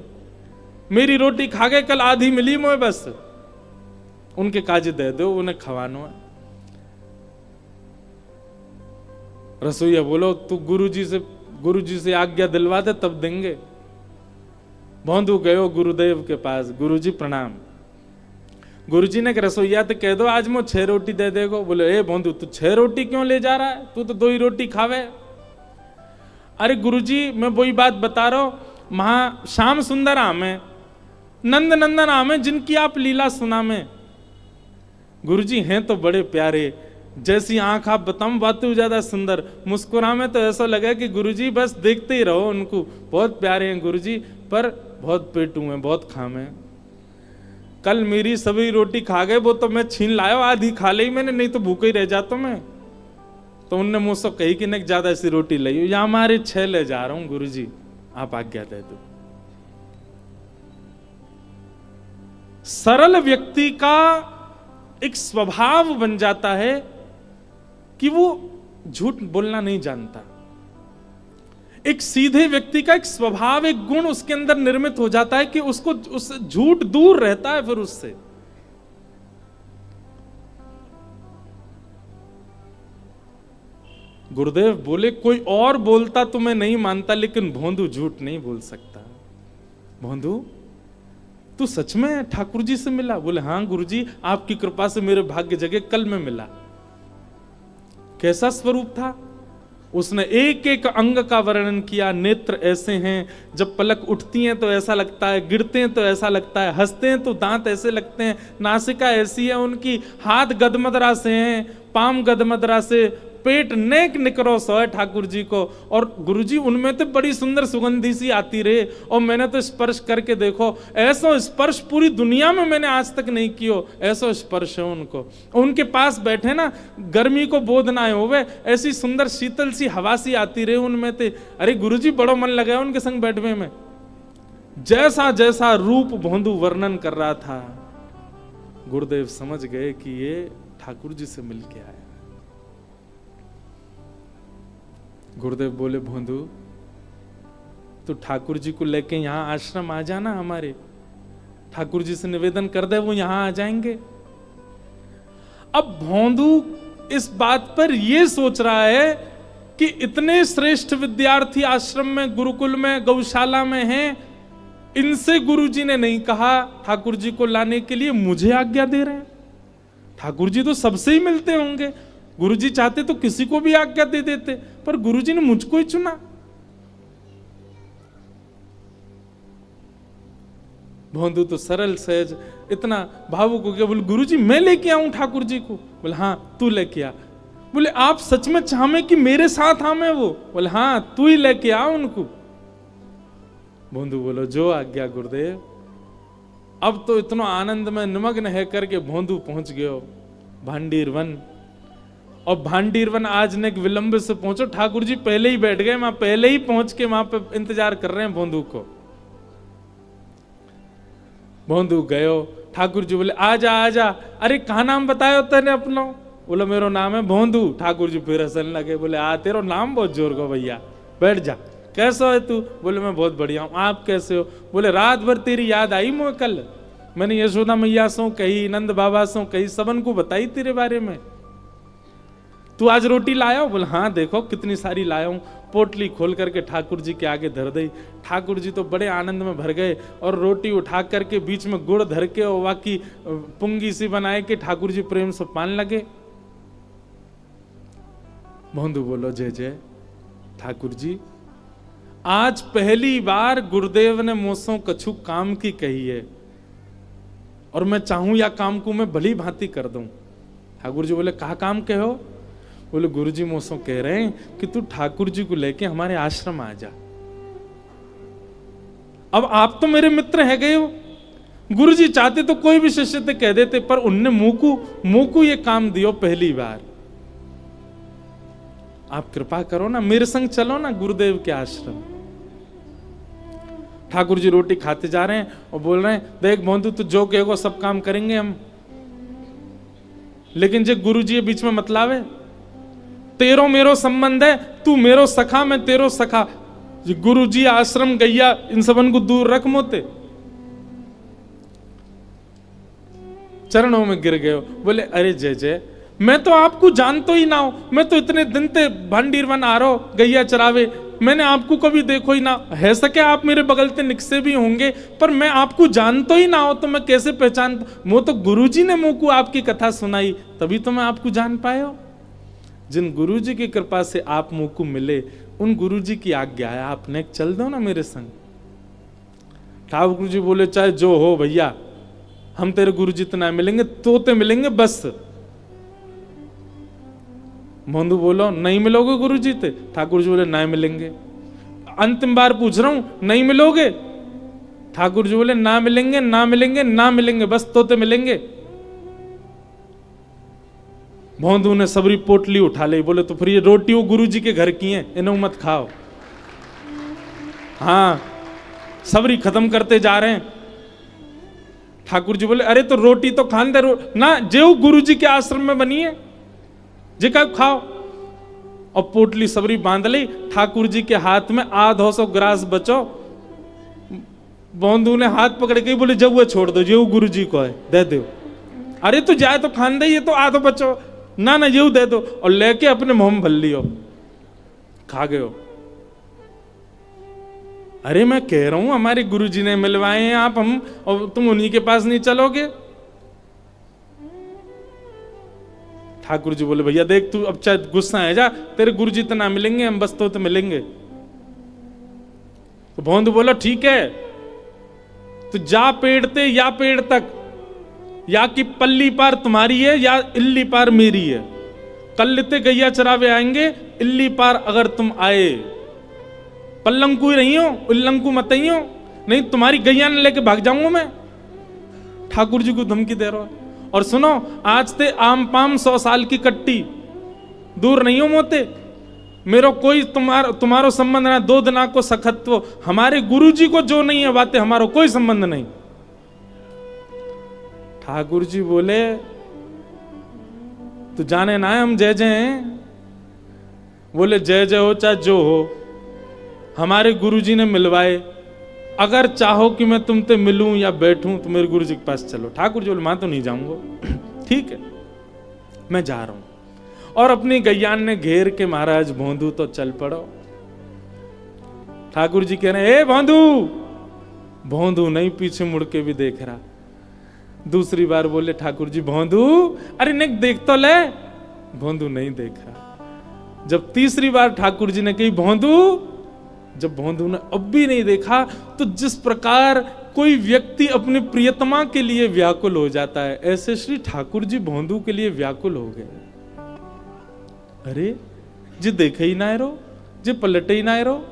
मेरी रोटी खा गए, कल आधी मिली मोए, बस उनके काज दे दो, उन्हें खवानो है। रसोईया बोलो तू गुरुजी से आज्ञा दिलवा दे तब देंगे। भोंदू गयो गुरुदेव के पास, गुरुजी प्रणाम। गुरुजी ने रसोईया तो कह दो आज मो 6 रोटी दे देगो। बोले ए भोंदू तू 6 रोटी क्यों ले जा रहा है, तू तो 2 ही रोटी खावे। अरे गुरुजी मैं वही बात बता रहा हूं, महा श्याम सुंदर आमे, नंद नंदन आमे, जिनकी आप लीला सुना में। गुरुजी हैं तो बड़े प्यारे, जैसी आंख आप बताऊं बात ज्यादा सुंदर, मुस्कुरा में तो ऐसा लगा कि गुरुजी बस देखते ही रहो उनको, बहुत प्यारे हैं गुरुजी, पर बहुत पेटू हैं, बहुत खामे। कल मेरी सभी रोटी खा गए, वो तो मैं छीन लाया, आधी खा ली मैंने, नहीं तो भूखे ही रह जाता मैं। तो उनने मुझसे कही कि नहीं ज्यादा सी रोटी लाई, या हमारे 6 ले जा रहा हूं गुरुजी, आप आज्ञा दे दो। सरल व्यक्ति का एक स्वभाव बन जाता है कि वो झूठ बोलना नहीं जानता। एक सीधे व्यक्ति का एक स्वभाव, एक गुण उसके अंदर निर्मित हो जाता है कि उसको उससे झूठ दूर रहता है। फिर उससे गुरुदेव बोले कोई और बोलता तो मैं नहीं मानता, लेकिन भोंदू झूठ नहीं बोल सकता। भोंदू तू सच में ठाकुर जी से मिला? बोले हाँ गुरुजी, आपकी कृपा से मेरे भाग्य जगह, कल में मिला। कैसा स्वरूप था? उसने एक एक अंग का वर्णन किया। नेत्र ऐसे हैं, जब पलक उठती हैं तो ऐसा लगता है, गिरते हैं तो ऐसा लगता है, हंसते हैं तो दांत ऐसे लगते हैं, नासिका ऐसी है उनकी, हाथ गदमदरा से हैं, पाम गदमदरा से, पेट नेक निकरो सो है ठाकुर जी को। और गुरुजी उनमें तो बड़ी सुंदर सुगंधी सी आती रहे, और मैंने तो स्पर्श करके देखो, ऐसा स्पर्श पूरी दुनिया में मैंने आज तक नहीं कियो, ऐसा स्पर्श है उनको। उनके पास बैठे ना, गर्मी को बोध ना होवे, ऐसी सुंदर शीतल सी हवा सी आती रहे उनमें थे। अरे गुरुजी बड़ो मन लगा उनके संग बैठने में। जैसा जैसा रूप भोंदू वर्णन कर रहा था, गुरुदेव समझ गए कि ये ठाकुर जी से मिल के आया। गुरुदेव बोले भोंदू तो ठाकुर जी को लेके यहां आश्रम आ जाना, हमारे ठाकुर जी से निवेदन कर दे, वो यहां आ जाएंगे। अब भोंदू इस बात पर यह सोच रहा है कि इतने श्रेष्ठ विद्यार्थी आश्रम में, गुरुकुल में, गौशाला में हैं, इनसे गुरुजी ने नहीं कहा ठाकुर जी को लाने के लिए, मुझे आज्ञा दे रहे हैं। ठाकुर जी तो सबसे ही मिलते होंगे, गुरुजी चाहते तो किसी को भी आज्ञा दे देते, पर गुरुजी ने मुझको ही चुना। भोंदू तो सरल सहज इतना भावुक हो गया, बोले गुरुजी मैं लेके आऊं ठाकुर जी को? बोले हाँ तू लेके आ। बोले आप सच में चाहे कि मेरे साथ आवे वो? बोले हाँ तू ही लेके आ उनको। भोंदू बोलो जो आज्ञा गुरुदेव। अब तो इतना आनंद में निमग्न है करके भोंदू पहुंच गयो भांडीर वन। और भांडीर वन आज ने विलंब से पहुंचो, ठाकुर जी पहले ही बैठ गए, वहां पहले ही पहुंच के वहां पे इंतजार कर रहे हैं भोंदू को। भोंदू गयो, ठाकुर जी बोले आजा आजा। अरे कहा नाम बतायो तेने अपना? बोलो मेरो नाम है भोंदू। ठाकुर जी फिर हंसने लगे, बोले तेरो नाम बहुत जोर को भैया, बैठ जा। कैसा है तू? बोले मैं बहुत बढ़िया हूँ, आप कैसे हो? बोले रात भर तेरी याद आई मुझे कल, मैंने यशोदा मैया सो कही, नंद बाबा सो कही, सबन को बताई तेरे बारे में। तू आज रोटी लाया हो? बोले हाँ देखो कितनी सारी लाया हूं। पोटली खोल करके ठाकुर जी के आगे धर दी। ठाकुर जी तो बड़े आनंद में भर गए और रोटी उठा करके बीच में गुड़ धर के और वाकी पुंगी सी बनाए के ठाकुर जी प्रेम से पान लगे। भोंदू बोलो जय जय ठाकुर जी, आज पहली बार गुरुदेव ने मुझसे कछु काम की कही है और मैं चाहूं या काम को मैं भली भांति कर दूं। ठाकुर जी बोले कहा काम कहो? बोले गुरुजी मुझसे कह रहे हैं कि तू ठाकुर जी को लेके हमारे आश्रम आ जा। अब आप तो मेरे मित्र है गए हो, गुरुजी चाहते तो कोई भी शिष्य से कह देते, पर उनने मुंह को ये काम दियो पहली बार। आप कृपा करो ना, मेरे संग चलो ना गुरुदेव के आश्रम। ठाकुर जी रोटी खाते जा रहे हैं और बोल रहे हैं देख भोंदू तू जो कहेगा सब काम करेंगे हम, लेकिन जो गुरुजी बीच में मतलावे, तेरो मेरो संबंध है, तू मेरो सखा मैं तेरो सखा। गुरुजी आश्रम गैया इन सबन को दूर रख मोते। चरणों में गिर गए। बोले अरे जय जय, मैं तो आपको जानतो ही ना हो, मैं तो इतने दिन ते भांडीर वन आ रहा हो गैया चरावे, मैंने आपको कभी देखो ही ना है। सके आप मेरे बगल से निकसे भी होंगे, पर मैं आपको जानतो ही ना हो तो मैं कैसे पहचान? वो तो गुरुजी ने मुंह को आपकी कथा सुनाई तभी तो मैं आपको जान पाए हो। जिन गुरुजी की कृपा से आप मुंह को मिले, उन गुरुजी की आज्ञा है, आपने चल दो ना मेरे संग। ठाकुर जी बोले चाहे जो हो भैया, हम तेरे गुरुजी तो ना मिलेंगे, तोते मिलेंगे बस। भोंदू बोलो नहीं मिलोगे गुरुजी ते? ठाकुर जी बोले नहीं मिलेंगे। अंतिम बार पूछ रहा हूं नहीं मिलोगे? ठाकुर जी बोले ना मिलेंगे ना मिलेंगे ना मिलेंगे, बस तोते मिलेंगे। भोंदू ने सबरी पोटली उठा ली। बोले तो फिर ये रोटी वो गुरुजी के घर की है, इन्हें मत खाओ। हाँ सबरी खत्म करते जा रहे हैं। ठाकुर जी बोले अरे तो रोटी तो खान दे ना, जो गुरुजी के आश्रम में बनी है जिका खाओ। और पोटली सबरी बांध ली। ठाकुर जी के हाथ में 250 ग्रास बचो। भोंदू ने हाथ पकड़ के बोले जब वो छोड़ दो, जो गुरुजी को है दे दो। अरे तो जाए तो खान दे, ये तो आधो बचो ना ना ये दे दो। और लेके अपने मुंह में भर लियो, खा गयो। अरे मैं कह रहा हूं हमारे गुरुजी ने मिलवाए हैं आप, हम और तुम उन्हीं के पास नहीं चलोगे? ठाकुर जी बोले भैया देख तू अब चाहे गुस्सा है जा, तेरे गुरुजी तो ना मिलेंगे, हम बस तो मिलेंगे। तो भोंदू बोला ठीक है, तो जा पेड़ते या पेड़ तक, या कि पल्ली पार तुम्हारी है या इल्ली पार मेरी है। कल्लिते गैया चरावे आएंगे, इल्ली पार अगर तुम आए, पल्लंकू ही नहीं हो, उल्लंकू मत ही हो, नहीं तुम्हारी गैया ने लेके भाग जाऊंगा मैं। ठाकुर जी को धमकी दे रहा है। और सुनो आज ते आम पाम 100 साल की कट्टी, दूर नहीं हो मोते, मेरो कोई तुम्हारो संबंध ना, 2 दिना को सखत्व, हमारे गुरुजी को जो नहीं है बातें हमारो कोई संबंध नहीं। ठाकुर जी बोले तू जाने ना है हम जय जय हैं। बोले जय जय हो चाहे जो हो, हमारे गुरुजी ने मिलवाए, अगर चाहो कि मैं तुमसे मिलूं या बैठूं तो मेरे गुरुजी के पास चलो। ठाकुर जी बोले मैं तो नहीं जाऊंगा। ठीक है मैं जा रहा हूं। और अपनी गैयान ने घेर के महाराज भोंदू तो चल पड़ो। ठाकुर जी कह रहे हैं, ए भोंदू। भोंदू नहीं पीछे मुड़ के भी देख रहा। दूसरी बार बोले ठाकुर जी, भोंदू अरे नहीं देख तो ले। भोंदू नहीं देख रहा। जब तीसरी बार ठाकुर जी ने कही भोंदू, जब भोंदू ने अब भी नहीं देखा, तो जिस प्रकार कोई व्यक्ति अपने प्रियतमा के लिए व्याकुल हो जाता है, ऐसे श्री ठाकुर जी भोंदू के लिए व्याकुल हो गए। अरे जी देखे ही ना रो, जी पलटे ही ना रो।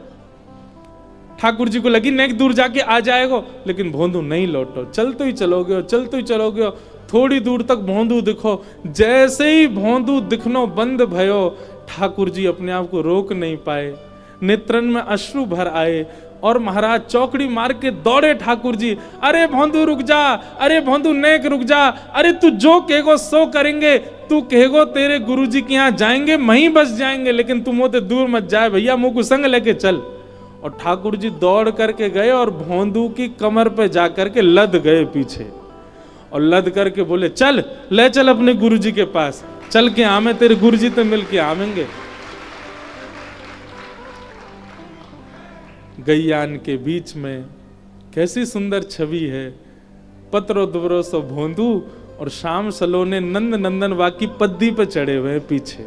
ठाकुर जी को लगी नेक दूर जाके आ जाएगा, लेकिन भोंदू नहीं लौटो। चलते ही चलोगे, चलते ही चलोगे। थोड़ी दूर तक भोंदू दिखो। जैसे ही भोंदू दिखनो बंद भयो, ठाकुर जी अपने आप को रोक नहीं पाए। नेत्रन में अश्रु भर आए और महाराज चौकड़ी मार के दौड़े ठाकुर जी। अरे भोंदू रुक जा, अरे भोंदू नेक रुक जा, अरे तू जो कहेगो सो करेंगे। तू कहेगो तेरे गुरुजी के यहाँ जाएंगे, वहीं बस जाएंगे, लेकिन तुम होते दूर मत जाए भैया, मुंह को संग लेके चल। और ठाकुर जी दौड़ करके गए और भोंदू की कमर पे जाकर के लद गए पीछे, और लद करके बोले, चल ले चल अपने गुरुजी के पास, चल के आमे, तेरे गुरुजी तो मिल के आवेंगे। गैयान के बीच में कैसी सुंदर छवि है। पत्रो दुबरो सो भोंदू और श्याम सलोने नंद नंदन वाकी पद्दी पे चढ़े हुए पीछे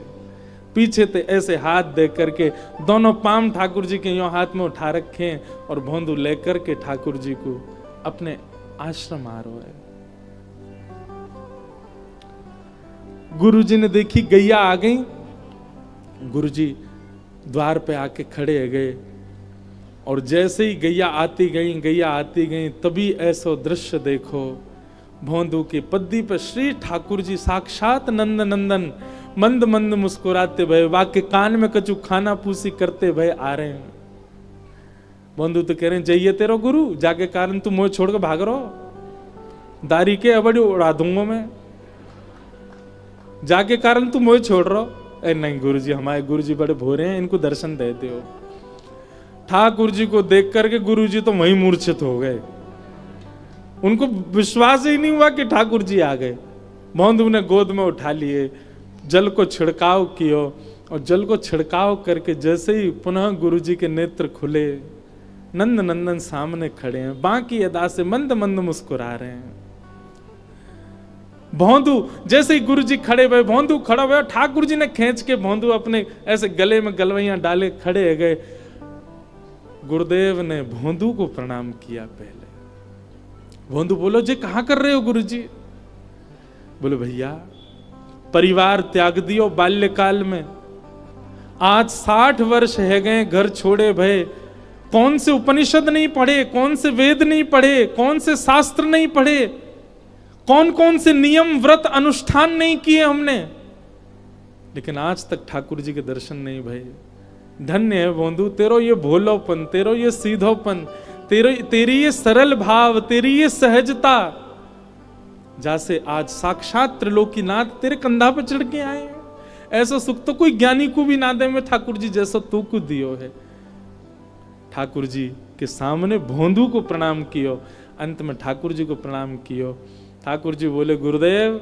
पीछे ते ऐसे हाथ दे करके दोनों पाम ठाकुर जी के यूं हाथ में उठा रखे और भोंदू लेकर के ठाकुर जी को अपने आश्रम आ रहे। गुरु जी ने देखी गैया आ गई। गुरु जी द्वार पे आके खड़े गए और जैसे ही गैया आती गई तभी ऐसा दृश्य देखो। भोंदू की पद्दी पर श्री ठाकुर जी साक्षात नंद नंदन मंद मंद मुस्कुराते भय, वाके कान में कछु खाना पूसी करते भय आ रहे हैं। भोंदू तो कह रहे हैं, जाइए तेरो गुरु, जाके कारण तू मोह छोड़ के भाग रहो, दारी के अबड़ी उड़ा दूंगा मैं, जाके कारण तू मोह छोड़ रहो। अरे नहीं गुरु जी, हमारे गुरु जी बड़े भोरे हैं, इनको दर्शन देते हो। ठाकुर जी को देख करके गुरु जी तो वहीं मूर्छित हो गए। उनको विश्वास ही नहीं हुआ कि ठाकुर जी आ गए। भोंदू ने गोद में उठा लिए, जल को छिड़काव कियो और जल को छिड़काव करके जैसे ही पुनः गुरु जी के नेत्र खुले, नंद नंदन सामने खड़े हैं, बाकी अदा से मंद मंद मुस्कुरा रहे हैं। भोंदू जैसे ही गुरु जी खड़े हुए, भोंदू खड़ा हुआ, ठाकुर जी ने खींच के भोंदू अपने ऐसे गले में गलवैया डाले खड़े गए। गुरुदेव ने भोंदू को प्रणाम किया। पहले भोंदू बोलो, जी कहां कर रहे हो गुरु जी? बोलो भैया, परिवार त्याग दियो बाल्यकाल में, आज 60 वर्ष है गए घर छोड़े भय। कौन से उपनिषद नहीं पढ़े, कौन से वेद नहीं पढ़े, कौन से शास्त्र नहीं पढ़े, कौन कौन से नियम व्रत अनुष्ठान नहीं किए हमने, लेकिन आज तक ठाकुर जी के दर्शन नहीं भये। धन्य है भोंदू, तेरो ये भोलोपन, तेरो ये सीधोपन, तेरी ये सरल भाव, तेरी ये सहजता, जैसे आज साक्षात त्रिलोकीनाथ तेरे कंधा पर चढ़ के आए। ऐसा सुख तो कोई ज्ञानी को भी ना दे में ठाकुर जी जैसा तू को दियो है। ठाकुर जी के सामने भोंदू को प्रणाम कियो, अंत में ठाकुर जी को प्रणाम कियो। ठाकुर जी बोले, गुरुदेव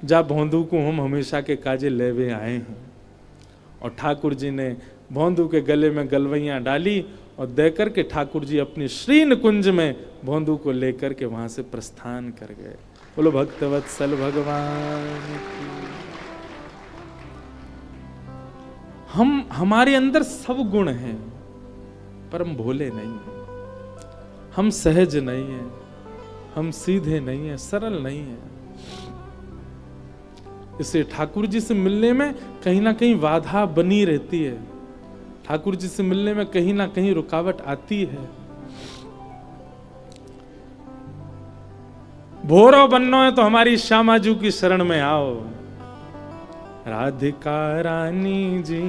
जा भोंदू को हम हमेशा के काजे लेवे आए हैं। और ठाकुर जी ने भोंदू के गले में गलवैया डाली और देकर के ठाकुर जी अपनी श्री निकुंज में भोंदू को लेकर के वहां से प्रस्थान कर गए। बोलो भक्तवत्सल भगवान की। हमारे अंदर सब गुण हैं, पर हम भोले नहीं हैं, हम सहज नहीं हैं, हम सीधे नहीं हैं, सरल नहीं हैं। इससे ठाकुर जी से मिलने में कहीं ना कहीं बाधा बनी रहती है, ठाकुर जी से मिलने में कहीं ना कहीं रुकावट आती है। भोरो बनना है तो हमारी श्यामाजू की शरण में आओ। राधिका रानी जी,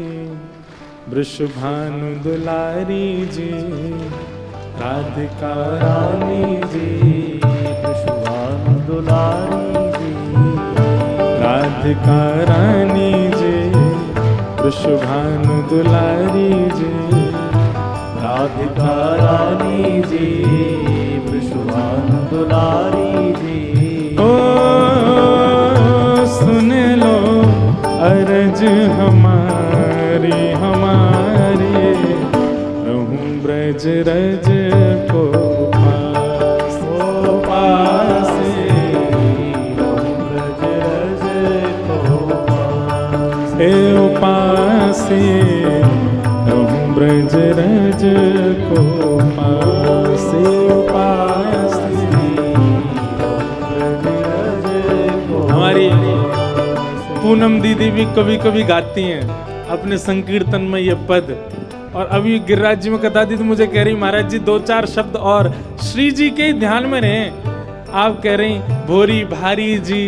वृषभानु दुलारी जी, राधिका रानी जी, वृषभानु दुलारी जी, राधिका रानी जी, वृषभानु दुलारी जी, राधिका रानी जी, वृषभानु दुलारी जी। ओ सुन लो अरज रज को पासे, हे उपासे रहूं ब्रज रज को पासे, उपासे हमारी पूनम दीदी भी कभी कभी गाती हैं अपने संकीर्तन में ये पद। और अभी गिरिराज जी में कथा दी तो मुझे कह रही महाराज जी 2-4 शब्द और श्री जी के ध्यान में रहे। आप कह रही भोरी भारी जी,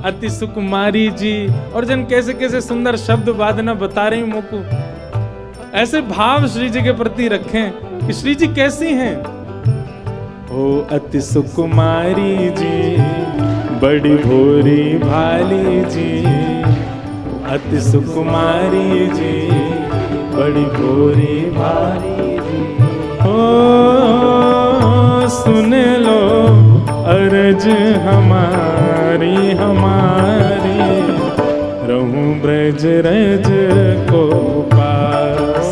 अति सुकुमारी जी, और जन कैसे कैसे सुंदर शब्द वादना बता रही मोकू। ऐसे भाव श्री जी के प्रति रखें कि श्री जी कैसी हैं। ओ अति सुकुमारी जी, बड़ी भोरी भाली जी, अति सुकुमारी जी, बड़ी भोरी भाली जी। ओ सुन लो अर्ज हमारी हमारी, रहूं ब्रज रज को पास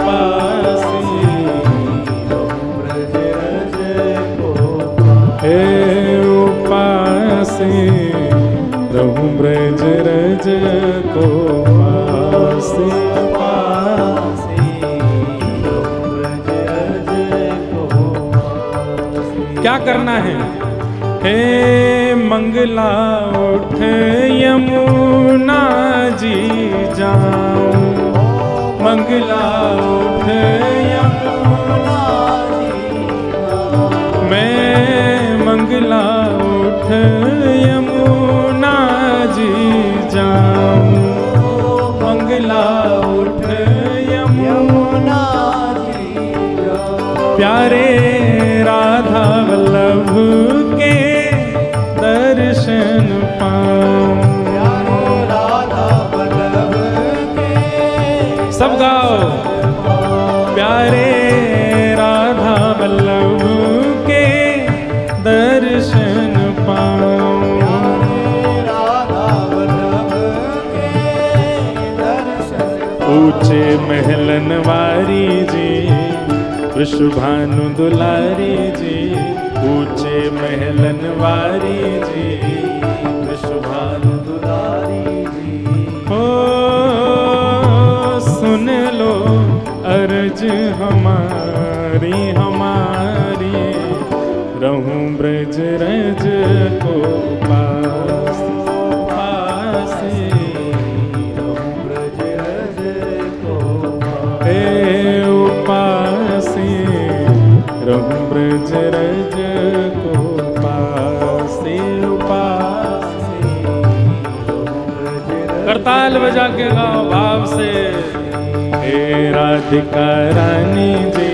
पासी, रहूं ब्रज रज को हे उपासी, रहूं ब्रज रज को पासी पासी, रहूं ब्रज रज को पासी। क्या करना है? हे मंगला उठ यमुना जी जाऊं, मंगला उठ यमुना जी जाऊं, मैं मंगला उठ यमुना जी जाऊं, मंगला उठ यमुना जी जाऊं, प्यारे राधा वल्लभ के दर्शन पाऊं, प्यारे राधा वल्लभ के, सब गाओ, प्यारे राधा वल्लभ के दर्शन पाऊं, प्यारे राधा वल्लभ के दर्शन। ऊंचे महलन वारी जी, वृषभानु दुलारी जी, ऊंचे महलन वारी जी, वृषभानु दुलारी जी। हो सुन लो अर्ज हमारी हमारी, रहूं ब्रज रज को पास पासे, रहूं ब्रज रज को हे उपासे, रहूं ब्रज रज को पासे उपासे। करताल बजा के गाओ भाव से। हे राधिका रानी जी,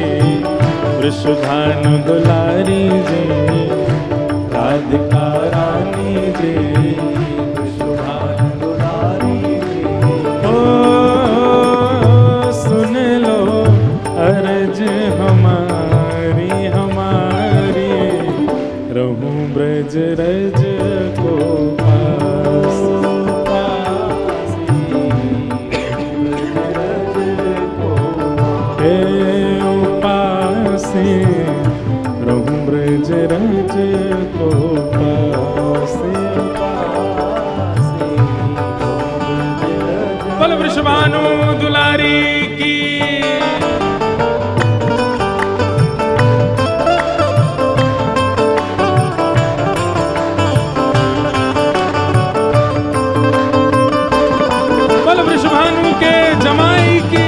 वृषभानु दुलारी जी, राधिका रानी जी, वृषभानु दुलारी जी। ओ सुन लो अर्ज हमारी हमारी, रहूं ब्रज रज को पास पासी, ब्रज रज को हे उपासी, रहूं ब्रज रज को पासी पासी। बोल वृषभानु दुलारी की। वृषभानु के जमाई की।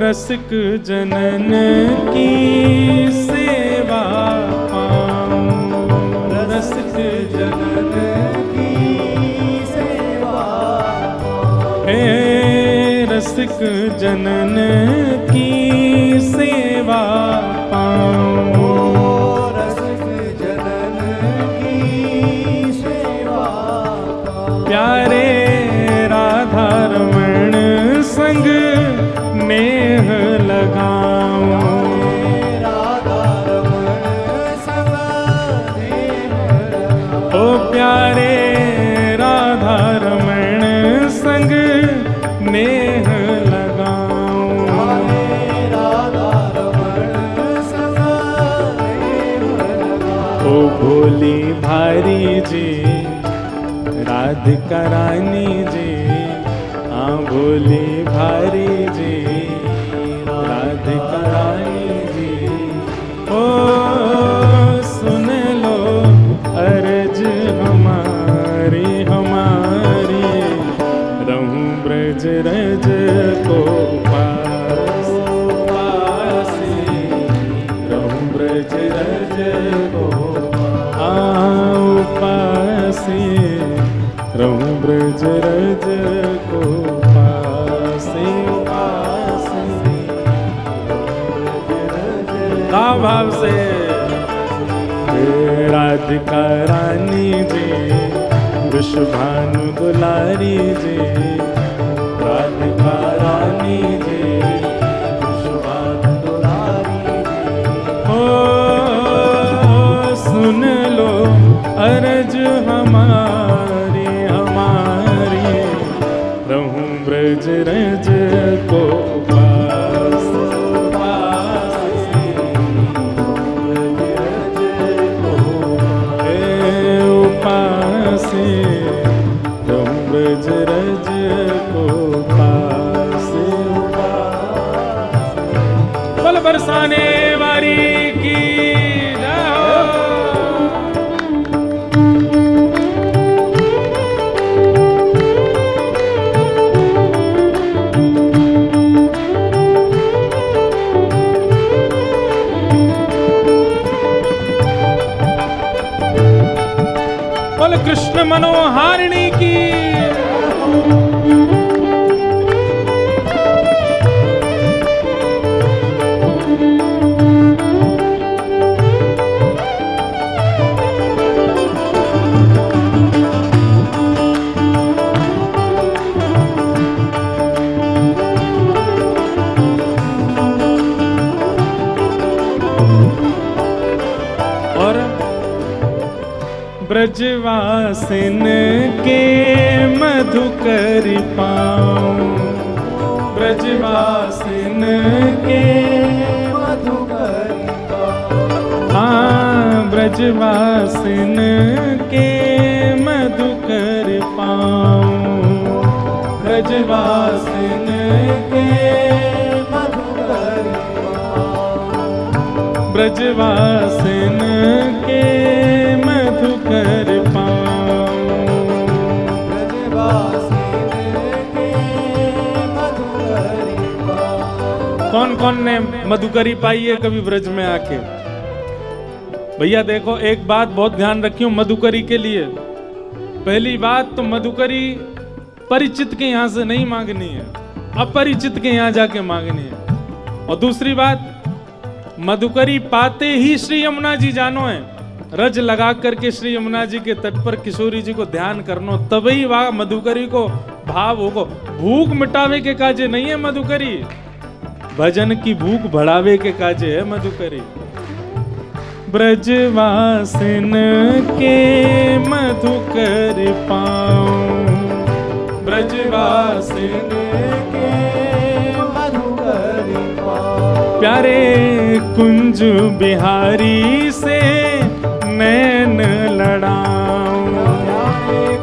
रसिक जनन की सेवा पाऊं, रसिक जनन की सेवा पाऊं, हे रसिक जनन की सेवा पाऊं, रसिक जनन की जी, राधिका रानी जी, हाँ भोली भारी जी, राधिका रानी जी। ओ सुन लो अर्ज हमारी हमारी, रहूं ब्रज रज को पास पासी, रहूं ब्रज रज को पासी, रहूं ब्रज रज को पासी पासी। भाव से राधिका रानी जी, विश्वभानु दुलारी जी, राधिका रानी जी, विश्वभानु दुलारी जी। ओ सुन लो अर्ज हमारी हमारी, रहूं ब्रज रज को पास पासी, ब्रज रज को पासी, रहूं ब्रज रज को पासी पासी। बल बरसाने वारी की कृष्ण मनोहारिणी की। ब्रजवासिन के मधुकर पाऊं, ब्रजवासिन के मधुकर पाऊं, हाँ ब्रजवासिन के मधुकर पाऊं, ब्रजवासिन के मधुकर पाऊं, ब्रजवासिन के मधुकर पाऊं, ब्रजवासिन के मधुकर पाऊं। कौन कौन ने मधुकरी पाई है कभी ब्रज में आके? भैया देखो, एक बात बहुत ध्यान रखियो मधुकरी के लिए। पहली बात तो मधुकरी परिचित के यहां से नहीं मांगनी है, अपरिचित के यहां जाके मांगनी है। और दूसरी बात, मधुकरी पाते ही श्री यमुना जी जानो है, रज लगा करके श्री यमुना जी के तट पर किशोरी जी को ध्यान करनो, तभी वह मधुकरी को भाव होगो। भूख मिटावे के काजे नहीं है मधुकरी, भजन की भूख बढ़ावे के काजे है मधुकरी। ब्रजवासिन के मधुकर पाऊं, ब्रजवासिन के मधुकर पाऊं, प्यारे कुंज बिहारी से नैन लड़ाऊं,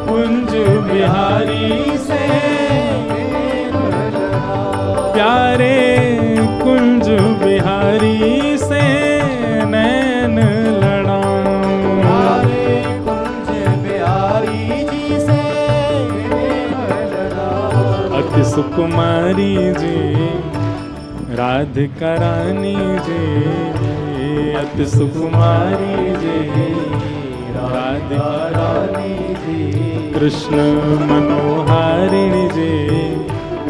कुंज बिहारी से प्यारे कुंज बिहारी से नैन लड़ाऊं, कुंज बिहारी जी से अति सुकुमारी जी, राधिका रानी जी, अति सुकुमारी जी, राधिका रानी जी, कृष्ण मनोहारिणी जी,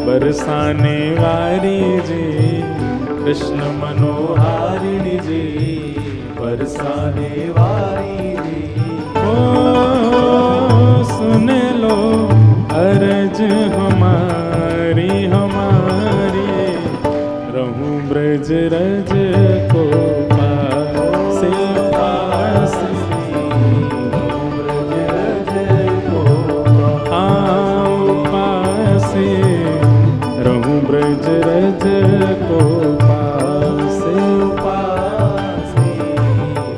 बरसाने वारी जी, कृष्ण मनोहारिणी जी, बरसाने वारी जी। ओ सुन लो अर्ज हमारी हमारी, रहूं ब्रज रज को पास पास, ब्रज रज को पास, रहूं ब्रज रज को पास पास,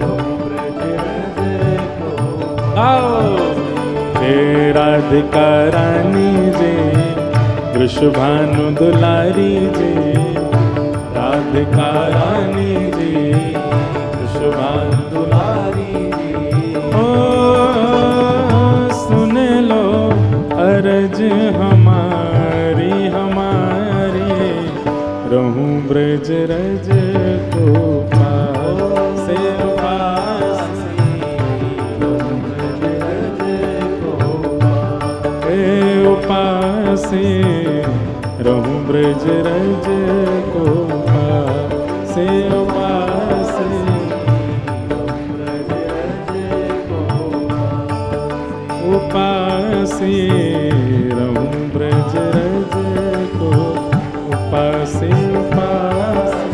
रहूं ब्रज रज को। आओ राधिका रानी जे वृषभानु दुलारी जे राधिका रानी जे वृषभानु दुलारी जे ओ सुन लो अरज हमारी हमारी रहूं ब्रज रज को पासे उपासे रहूं ब्रज रज को पासे उपासे उपासे रहूं ब्रज रज को उपासे उपासे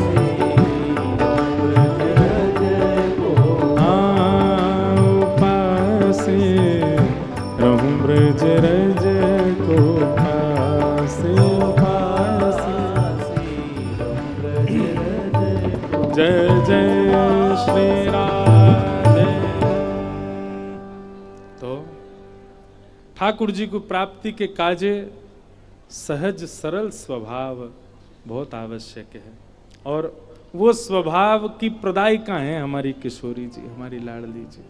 उपासे रहूं ब्रज रज को पासे पासे जय जय श्री राधे। तो ठाकुर जी को प्राप्ति के काजे सहज सरल स्वभाव बहुत आवश्यक है, और वो स्वभाव की प्रदायिका है हमारी किशोरी जी, हमारी लाडली जी।